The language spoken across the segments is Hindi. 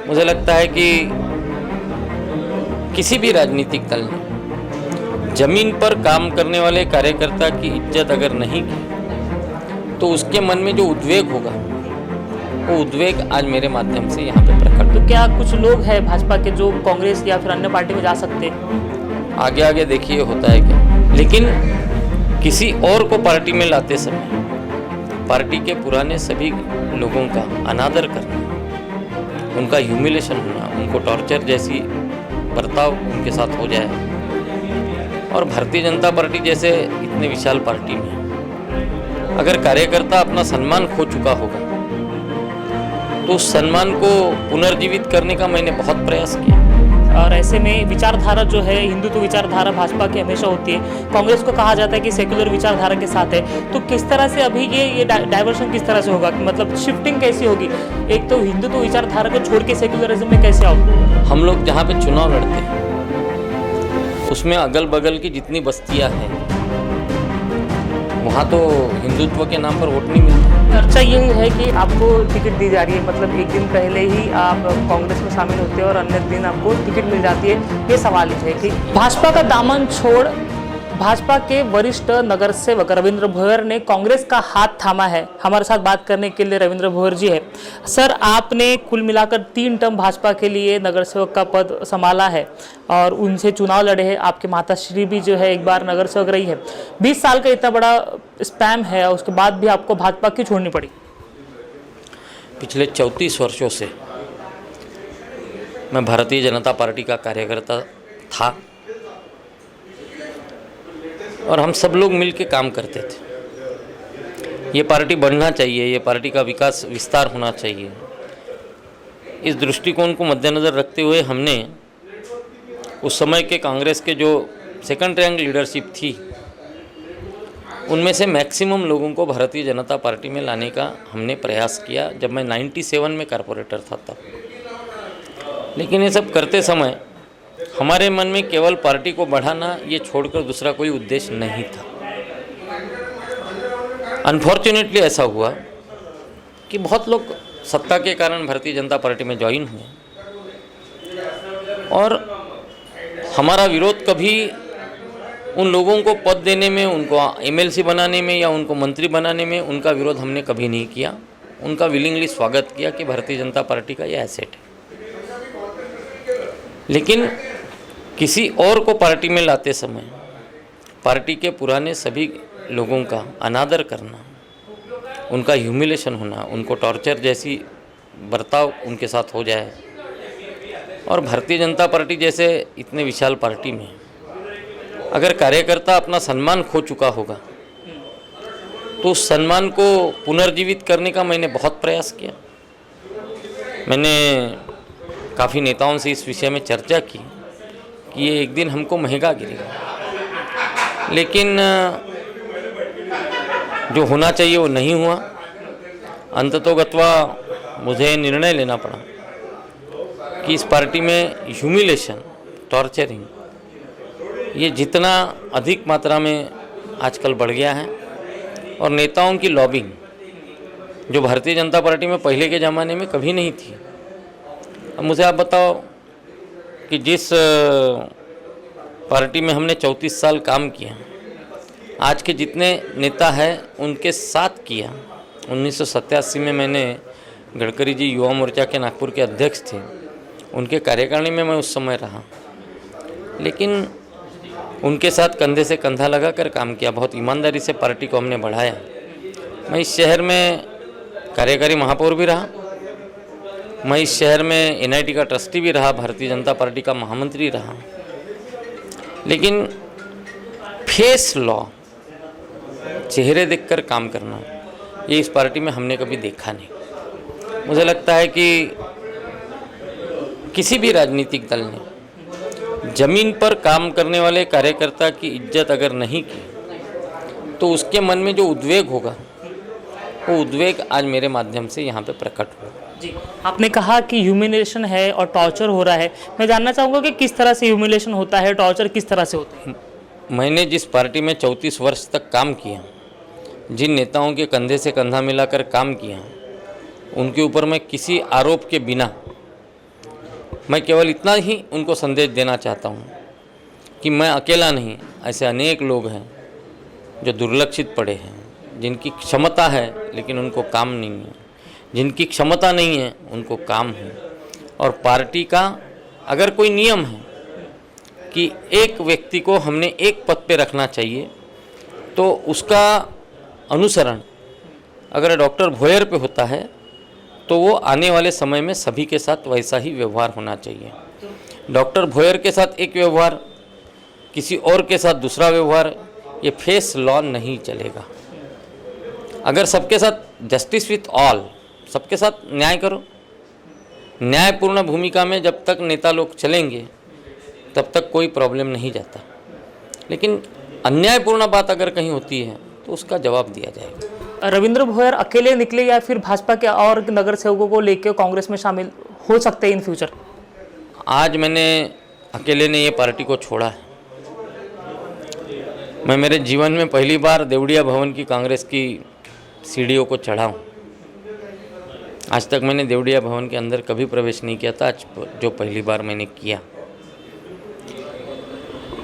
मुझे लगता है कि किसी भी राजनीतिक दल ने जमीन पर काम करने वाले कार्यकर्ता की इज्जत अगर नहीं की तो उसके मन में जो उद्वेग होगा वो उद्वेग आज मेरे माध्यम से यहाँ पे प्रकट तो क्या कुछ लोग हैं भाजपा के जो कांग्रेस या फिर अन्य पार्टी में जा सकते हैं? आगे आगे देखिए होता है क्या। लेकिन किसी और को पार्टी में लाते समय पार्टी के पुराने सभी लोगों का अनादर करना, उनका ह्यूमिलेशन होना, उनको टॉर्चर जैसी बर्ताव उनके साथ हो जाए और भारतीय जनता पार्टी जैसे इतने विशाल पार्टी में अगर कार्यकर्ता अपना सम्मान खो चुका होगा तो उस सम्मान को पुनर्जीवित करने का मैंने बहुत प्रयास किया। और ऐसे में विचारधारा जो है, हिंदुत्व विचारधारा भाजपा की हमेशा होती है। कांग्रेस को कहा जाता है कि सेक्युलर विचारधारा के साथ है। तो किस तरह से अभी ये डाइवर्शन किस तरह से होगा, मतलब शिफ्टिंग कैसी होगी? एक तो हिंदुत्व विचारधारा को छोड़ के सेक्युलरिज्म में कैसे आओगे? हम लोग जहाँ पे चुनाव लड़ते हैं उसमें अगल बगल की जितनी बस्तियाँ हैं वहाँ तो हिंदुत्व के नाम पर वोट नहीं मिलता। चर्चा यही है कि आपको टिकट दी जा रही है, मतलब एक दिन पहले ही आप कांग्रेस में शामिल होते हैं और अन्य दिन आपको टिकट मिल जाती है। ये सवाल है कि भाजपा का दामन छोड़ भाजपा के वरिष्ठ नगर सेवक रविंद्र भोयर ने कांग्रेस का हाथ थामा है। हमारे साथ बात करने के लिए रविंद्र भोयर जी है। सर, आपने कुल मिलाकर 3 टर्म भाजपा के लिए नगर सेवक का पद संभाला है और उनसे चुनाव लड़े हैं। आपके माताश्री भी जो है एक बार नगर सेवक रही है। 20 साल का इतना बड़ा स्पैम है, उसके बाद भी आपको भाजपा क्यों छोड़नी पड़ी? पिछले 34 वर्षों से मैं भारतीय जनता पार्टी का कार्यकर्ता था और हम सब लोग मिल के काम करते थे। ये पार्टी बढ़ना चाहिए, ये पार्टी का विकास विस्तार होना चाहिए। इस दृष्टिकोण को मद्देनज़र रखते हुए हमने उस समय के कांग्रेस के जो सेकंड रैंक लीडरशिप थी उनमें से मैक्सिमम लोगों को भारतीय जनता पार्टी में लाने का हमने प्रयास किया जब मैं 97 में कारपोरेटर था तब। लेकिन ये सब करते समय हमारे मन में केवल पार्टी को बढ़ाना ये छोड़कर दूसरा कोई उद्देश्य नहीं था। अनफॉर्चुनेटली ऐसा हुआ कि बहुत लोग सत्ता के कारण भारतीय जनता पार्टी में ज्वाइन हुए और हमारा विरोध कभी उन लोगों को पद देने में, उनको एमएलसी बनाने में या उनको मंत्री बनाने में उनका विरोध हमने कभी नहीं किया। उनका विलिंगली स्वागत किया कि भारतीय जनता पार्टी का ये एसेट है। लेकिन किसी और को पार्टी में लाते समय पार्टी के पुराने सभी लोगों का अनादर करना, उनका ह्यूमिलेशन होना, उनको टॉर्चर जैसी बर्ताव उनके साथ हो जाए और भारतीय जनता पार्टी जैसे इतने विशाल पार्टी में अगर कार्यकर्ता अपना सम्मान खो चुका होगा तो उस सम्मान को पुनर्जीवित करने का मैंने बहुत प्रयास किया। मैंने काफ़ी नेताओं से इस विषय में चर्चा की कि ये एक दिन हमको महंगा गिरेगा, लेकिन जो होना चाहिए वो नहीं हुआ। अंततोगत्वा मुझे निर्णय लेना पड़ा कि इस पार्टी में ह्यूमिलेशन, टॉर्चरिंग ये जितना अधिक मात्रा में आजकल बढ़ गया है और नेताओं की लॉबिंग जो भारतीय जनता पार्टी में पहले के ज़माने में कभी नहीं थी। अब मुझे आप बताओ कि जिस पार्टी में हमने 34 साल काम किया, आज के जितने नेता हैं उनके साथ किया। 1987 में मैंने गडकरी जी युवा मोर्चा के नागपुर के अध्यक्ष थे, उनके कार्यकारिणी में मैं उस समय रहा, लेकिन उनके साथ कंधे से कंधा लगाकर काम किया। बहुत ईमानदारी से पार्टी को हमने बढ़ाया। मैं इस शहर में कार्यकारी महापौर भी रहा, मैं इस शहर में एनआईटी का ट्रस्टी भी रहा, भारतीय जनता पार्टी का महामंत्री रहा, लेकिन फेस लॉ, चेहरे देखकर काम करना, ये इस पार्टी में हमने कभी देखा नहीं। मुझे लगता है कि किसी भी राजनीतिक दल ने जमीन पर काम करने वाले कार्यकर्ता की इज्जत अगर नहीं की तो उसके मन में जो उद्वेग होगा वो उद्वेग आज मेरे माध्यम से यहाँ पे प्रकट हुआ। जी, आपने कहा कि ह्यूमिलेशन है और टॉर्चर हो रहा है। मैं जानना चाहूँगा कि किस तरह से ह्यूमिलेशन होता है, टॉर्चर किस तरह से होता है? मैंने जिस पार्टी में 34 वर्ष तक काम किया, जिन नेताओं के कंधे से कंधा मिलाकर काम किया, उनके ऊपर मैं किसी आरोप के बिना मैं केवल इतना ही उनको संदेश देना चाहता हूँ कि मैं अकेला नहीं, ऐसे अनेक लोग हैं जो दुर्लक्षित पड़े हैं, जिनकी क्षमता है लेकिन उनको काम नहीं है, जिनकी क्षमता नहीं है उनको काम है। और पार्टी का अगर कोई नियम है कि एक व्यक्ति को हमने एक पद पे रखना चाहिए, तो उसका अनुसरण अगर डॉक्टर भोयर पे होता है तो वो आने वाले समय में सभी के साथ वैसा ही व्यवहार होना चाहिए। डॉक्टर भोयर के साथ एक व्यवहार, किसी और के साथ दूसरा व्यवहार, ये फेस लॉ नहीं चलेगा। अगर सबके साथ जस्टिस विथ ऑल, सबके साथ न्याय करो, न्यायपूर्ण भूमिका में जब तक नेता लोग चलेंगे तब तक कोई प्रॉब्लम नहीं जाता। लेकिन अन्यायपूर्ण बात अगर कहीं होती है तो उसका जवाब दिया जाएगा। रविंद्र भोयर अकेले निकले या फिर भाजपा के और नगर सेवकों को लेकर कांग्रेस में शामिल हो सकते हैं इन फ्यूचर? आज मैंने अकेले ने ये पार्टी को छोड़ा है। मैं मेरे जीवन में पहली बार देवड़िया भवन की कांग्रेस की सीढ़ियों को चढ़ा हूँ। आज तक मैंने देवड़िया भवन के अंदर कभी प्रवेश नहीं किया था, आज जो पहली बार मैंने किया।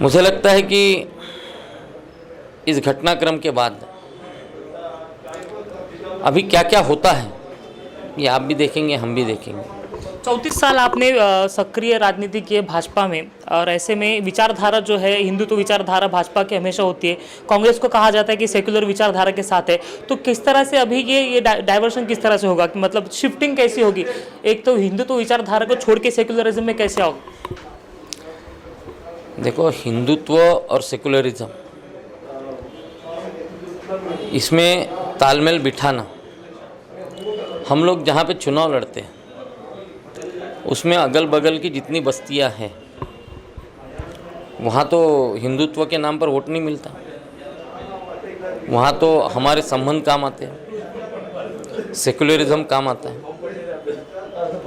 मुझे लगता है कि इस घटनाक्रम के बाद अभी क्या क्या होता है ये आप भी देखेंगे, हम भी देखेंगे। 34 साल आपने सक्रिय राजनीति की है भाजपा में, और ऐसे में विचारधारा जो है हिंदुत्व विचारधारा भाजपा की हमेशा होती है। कांग्रेस को कहा जाता है कि सेक्युलर विचारधारा के साथ है, तो किस तरह से अभी ये डाइवर्शन किस तरह से होगा, कि मतलब शिफ्टिंग कैसी होगी? एक तो हिंदुत्व विचारधारा को छोड़ के सेक्युलरिज्म में कैसे आओगे? देखो, हिंदुत्व और सेकुलरिज्म, इसमें तालमेल बिठाना, हम लोग जहाँ पे चुनाव लड़ते हैं उसमें अगल बगल की जितनी बस्तियां हैं वहाँ तो हिंदुत्व के नाम पर वोट नहीं मिलता, वहाँ तो हमारे संबंध काम आते हैं, सेकुलरिज्म काम आता है।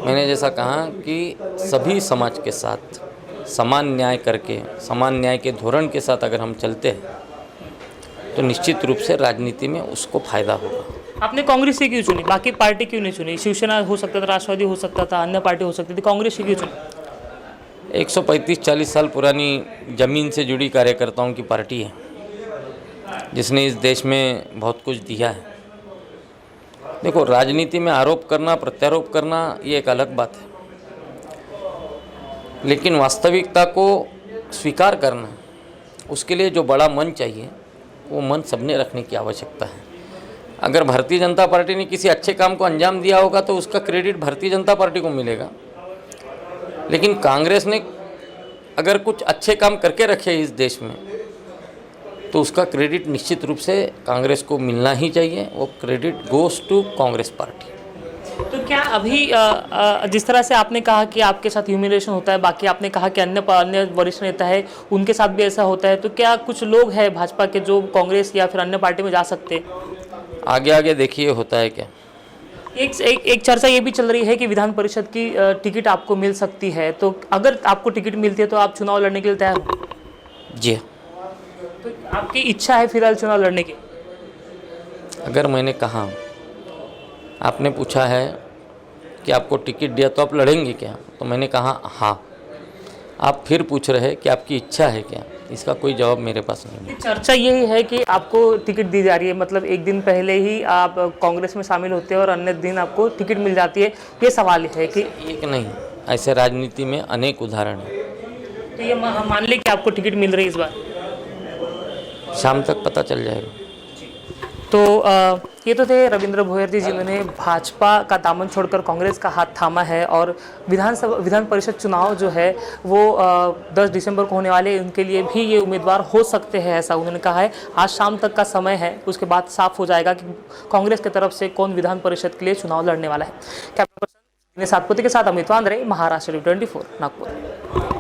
मैंने जैसा कहा कि सभी समाज के साथ समान न्याय करके, समान न्याय के धोरण के साथ अगर हम चलते हैं तो निश्चित रूप से राजनीति में उसको फायदा होगा। आपने कांग्रेस ही क्यों चुनी, बाकी पार्टी क्यों नहीं चुनी? शिवसेना हो सकता था, राष्ट्रवादी हो सकता था, अन्य पार्टी हो सकती थी, कांग्रेस ही क्यों चुनी? 135-40 साल पुरानी जमीन से जुड़ी कार्यकर्ताओं की पार्टी है, जिसने इस देश में बहुत कुछ दिया है। देखो, राजनीति में आरोप करना, प्रत्यारोप करना ये एक अलग बात है, लेकिन वास्तविकता को स्वीकार करना, उसके लिए जो बड़ा मन चाहिए वो मन सबने रखने की आवश्यकता है। अगर भारतीय जनता पार्टी ने किसी अच्छे काम को अंजाम दिया होगा तो उसका क्रेडिट भारतीय जनता पार्टी को मिलेगा, लेकिन कांग्रेस ने अगर कुछ अच्छे काम करके रखे इस देश में तो उसका क्रेडिट निश्चित रूप से कांग्रेस को मिलना ही चाहिए। वो credit goes to Congress party. तो क्या अभी जिस तरह से आपने कहा कि आपके साथ ह्यूमिलेशन होता है, बाकी आपने कहा कि अन्य वरिष्ठ नेता है उनके साथ भी ऐसा होता है, तो क्या कुछ लोग हैं भाजपा के जो कांग्रेस या फिर अन्य पार्टी में जा सकते हैं? आगे देखिए होता है क्या। एक चर्चा ये भी चल रही है कि विधान परिषद की टिकट आपको मिल सकती है, तो अगर आपको टिकट मिलती है तो आप चुनाव लड़ने के लिए तैयार हो? जी, तो आपकी इच्छा है फिलहाल चुनाव लड़ने की? अगर मैंने कहा, आपने पूछा है कि आपको टिकट दिया तो आप लड़ेंगे क्या, तो मैंने कहा हाँ। आप फिर पूछ रहे हैं कि आपकी इच्छा है क्या, इसका कोई जवाब मेरे पास नहीं है। चर्चा यही है कि आपको टिकट दी जा रही है, मतलब एक दिन पहले ही आप कांग्रेस में शामिल होते हैं और अन्य दिन आपको टिकट मिल जाती है। ये सवाल है कि एक नहीं, ऐसे राजनीति में अनेक उदाहरण हैं। तो ये मान लें कि आपको टिकट मिल रही है इस बार, शाम तक पता चल जाएगा। तो ये तो थे रविंद्र भोयर जी, जिन्होंने भाजपा का दामन छोड़कर कांग्रेस का हाथ थामा है, और विधान परिषद चुनाव जो है वो 10 दिसंबर को होने वाले, उनके लिए भी ये उम्मीदवार हो सकते हैं, ऐसा उन्होंने कहा है। आज शाम तक का समय है, उसके बाद साफ हो जाएगा कि कांग्रेस की तरफ से कौन विधान परिषद के लिए चुनाव लड़ने वाला है। कैमरा पर्सन सातपुते के साथ अमित वांद्रे, महाराष्ट्र 24 नागपुर।